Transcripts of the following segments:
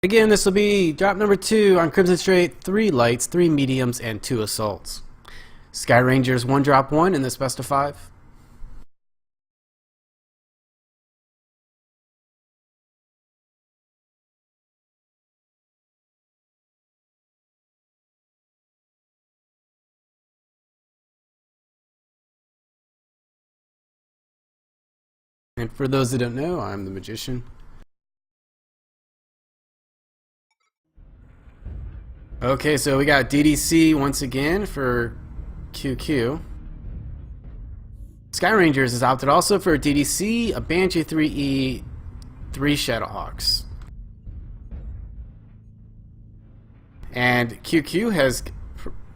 Again, this will be drop number 2 on Crimson Strait, 3 lights, 3 mediums, and 2 assaults. Skye Rangers 1 drop 1 in this best of 5. And for those that don't know, I'm the Magician. Okay, so we got DDC once again for QQ. Skye Rangers has opted also for a DDC, a Banshee 3E, 3 Shadowhawks. And QQ has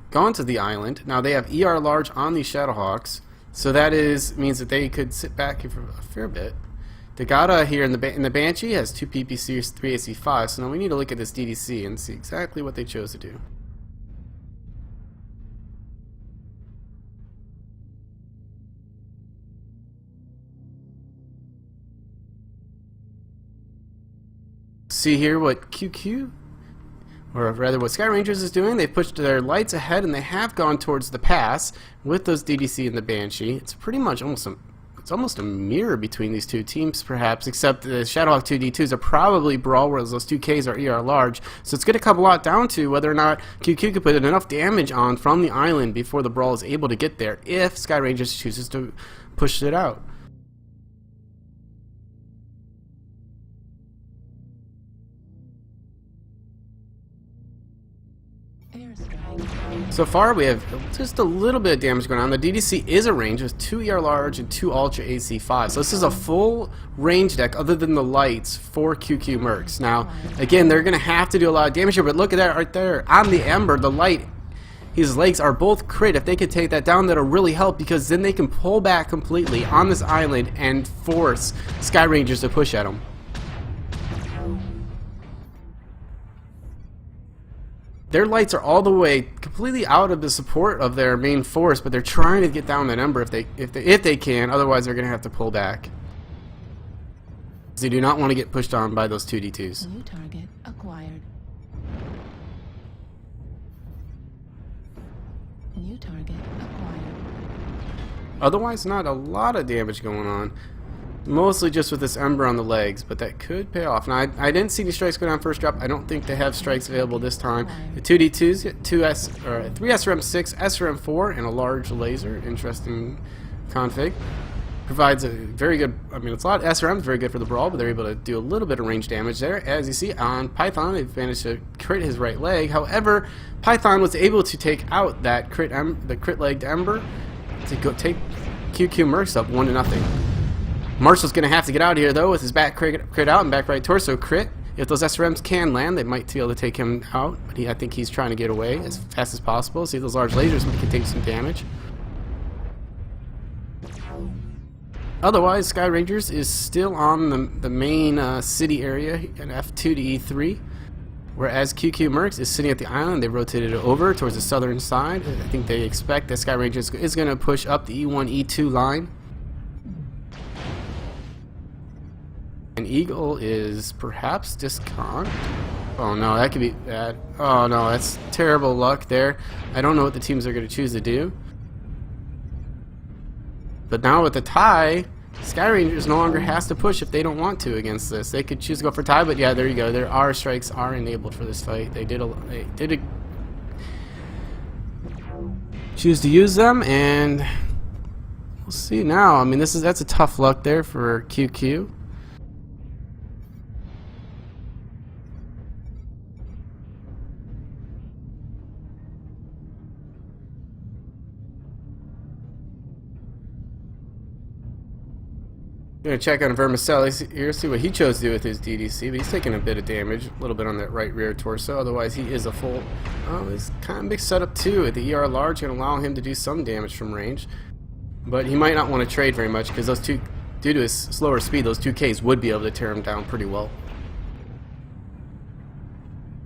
gone to the island. Now they have ER large on these Shadowhawks, so that means that they could sit back for a fair bit. Dagata here in the Banshee has 2 PPCs, 3 AC5, so now we need to look at this DDC and see exactly what they chose to do. See here what QQ, or rather what Skye Rangers is doing. They've pushed their lights ahead and they have gone towards the pass with those DDC and the Banshee. It's pretty much almost a mirror between these two teams, perhaps, except the Shadowhawk 2D2s are probably Brawl, whereas those 2Ks are ER large. So it's going to come a lot down to whether or not QQ could put enough damage on from the island before the Brawl is able to get there, if Skye Rangers chooses to push it out. So far we have just a little bit of damage going on. The DDC is a range with 2 ER large and 2 Ultra AC5. So this is a full range deck other than the lights for QQ Mercs. Now again, they're going to have to do a lot of damage here, but look at that right there. On the Ember, the light, his legs are both crit. If they could take that down, that'll really help, because then they can pull back completely on this island and force Skye Rangers to push at them. Their lights are all the way completely out of the support of their main force, but they're trying to get down that Ember if they can. Otherwise, they're going to have to pull back. They do not want to get pushed on by those 2D2s. New target acquired. New target acquired. Otherwise, not a lot of damage going on. Mostly just with this Ember on the legs, but that could pay off. Now, I didn't see any strikes go down first drop. I don't think they have strikes available this time. The 2D2s get 3 SRM6, SRM4, and a large laser. Interesting config. Provides a very good, I mean, it's a lot of SRMs, very good for the Brawl, but they're able to do a little bit of range damage there. As you see on Python, they've managed to crit his right leg. However, Python was able to take out that the crit-legged Ember to go take QQ Mercs up 1-0. Marshall's going to have to get out of here, though, with his back crit out and back right torso crit. If those SRMs can land, they might be able to take him out, but I think he's trying to get away as fast as possible. See, those large lasers can take some damage. Otherwise, Skye Rangers is still on the main city area in F2 to E3, whereas QQ Mercs is sitting at the island. They rotated it over towards the southern side. I think they expect that Skye Rangers is going to push up the E1, E2 line. And Eagle is perhaps disconned. Oh no, that could be bad. Oh no, that's terrible luck there. I don't know what the teams are going to choose to do. But now with the tie, Skye Rangers no longer has to push if they don't want to against this. They could choose to go for tie, but yeah, there you go. There are strikes are enabled for this fight. They did choose to use them, and we'll see now. I mean, that's a tough luck there for QQ. Gonna check on Vermicelli here, see what he chose to do with his DDC, but he's taking a bit of damage, a little bit on that right rear torso. Otherwise, he is a full. Oh, he's kind of mixed setup too. At the ER large, gonna allow him to do some damage from range, but he might not want to trade very much, because those two, due to his slower speed, those 2Ks would be able to tear him down pretty well.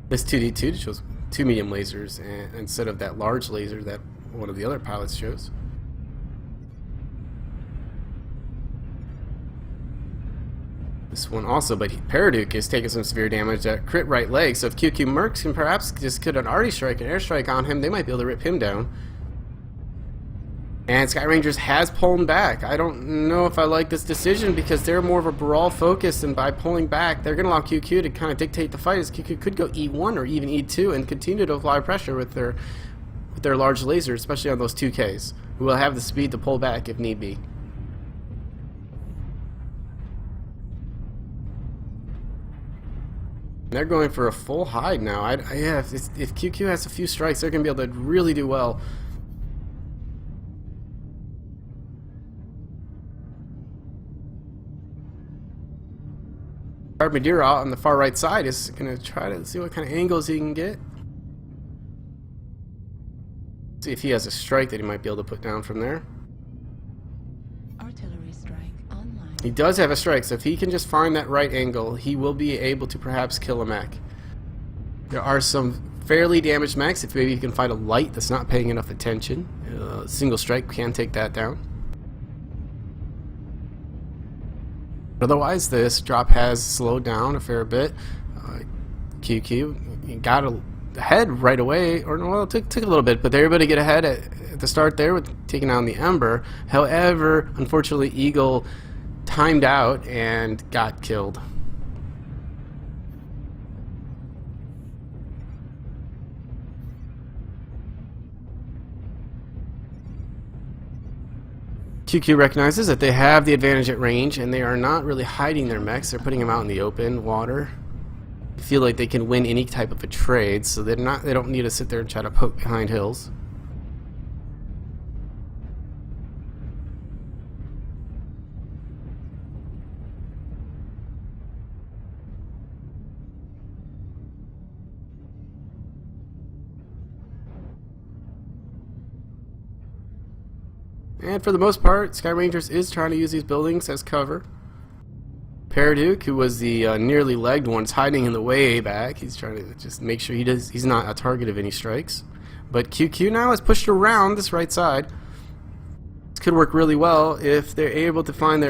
This 2D2 shows 2 medium lasers instead of that large laser that one of the other pilots shows. this one also, but Paraduke is taking some severe damage at crit right leg, so if QQ Mercs can perhaps just get an arty strike, an airstrike on him, they might be able to rip him down. And Skye Rangers has pulled back. I don't know if I like this decision because they're more of a brawl focus, and by pulling back, they're going to allow QQ to kind of dictate the fight, as QQ could go E1 or even E2 and continue to apply pressure with their large lasers, especially on those 2Ks, who will have the speed to pull back if need be. They're going for a full hide now. Yeah, if QQ has a few strikes, they're going to be able to really do well. Madeira out on the far right side is going to try to see what kind of angles he can get. See if he has a strike that he might be able to put down from there. Artillery strike online. He does have a strike, so if he can just find that right angle, he will be able to perhaps kill a mech. There are some fairly damaged mechs. If maybe you can find a light that's not paying enough attention, a single strike can take that down. Otherwise, this drop has slowed down a fair bit. QQ got ahead right away, or well, it took a little bit, but they were able to get ahead at the start there with taking down the Ember. However, unfortunately, Eagle timed out and got killed. QQ recognizes that they have the advantage at range, and they are not really hiding their mechs. They're putting them out in the open water. They feel like they can win any type of a trade, so they don't need to sit there and try to poke behind hills. And for the most part, Skye Rangers is trying to use these buildings as cover. Paraduke, who was the nearly legged one, is hiding in the way back. He's trying to just make sure he's not a target of any strikes. But QQ now has pushed around this right side. This could work really well if they're able to find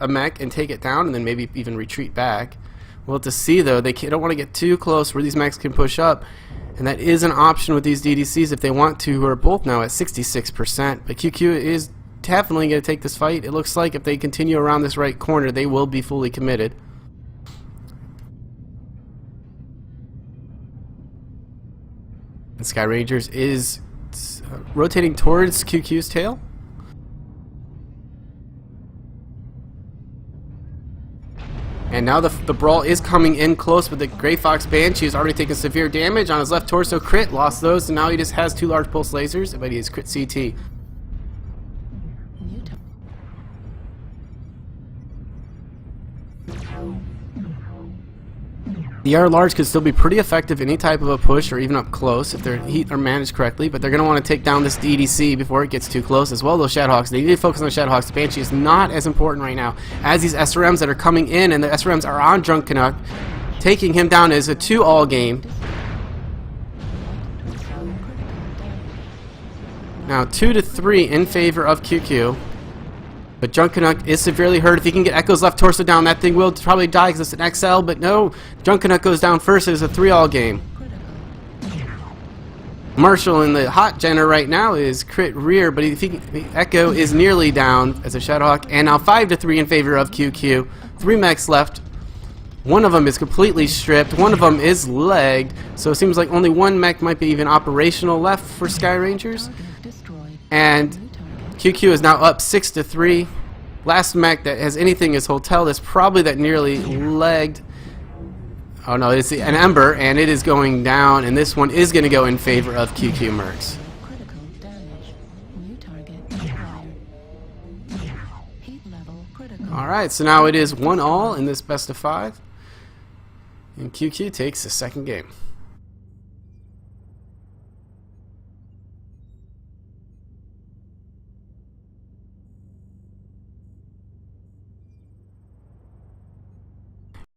a mech and take it down, and then maybe even retreat back. We'll have to see though. They don't want to get too close where these mechs can push up. And that is an option with these DDCs if they want to, who are both now at 66%. But QQ is definitely going to take this fight. It looks like if they continue around this right corner, they will be fully committed. And Skye Rangers is rotating towards QQ's tail. And now the brawl is coming in close, but the Grey Fox Banshee has already taken severe damage on his left torso. Crit, lost those, and now he just has 2 large pulse lasers, but he has crit CT. The R large could still be pretty effective any type of a push or even up close if their heat are managed correctly, but they're going to want to take down this DDC before it gets too close, as well as those Shadowhawks. They need to focus on the Shadowhawks. The Banshee is not as important right now as these SRMs that are coming in, and the SRMs are on Drunk Canuck. Taking him down is a 2-all game. Now 2-3 in favor of QQ. But Drunk Canuck is severely hurt. If he can get Echo's left torso down, that thing will probably die because it's an XL, but no. Drunk Canuck goes down first. It is a 3-all game. Marshall in the hot Jenner right now is crit rear, but Echo is nearly down as a Shadowhawk. And now 5-3 in favor of QQ. 3 mechs left. One of them is completely stripped. One of them is legged. So it seems like only 1 mech might be even operational left for Skye Rangers. And QQ is now up 6-3. Last mech that has anything is Hotel is probably that nearly legged. Oh no, it's an Ember, and it is going down, and this one is going to go in favor of QQ Mercs. Critical damage. New target acquired. Heat level critical. Alright, so now it is 1-all in this best of 5. And QQ takes the second game.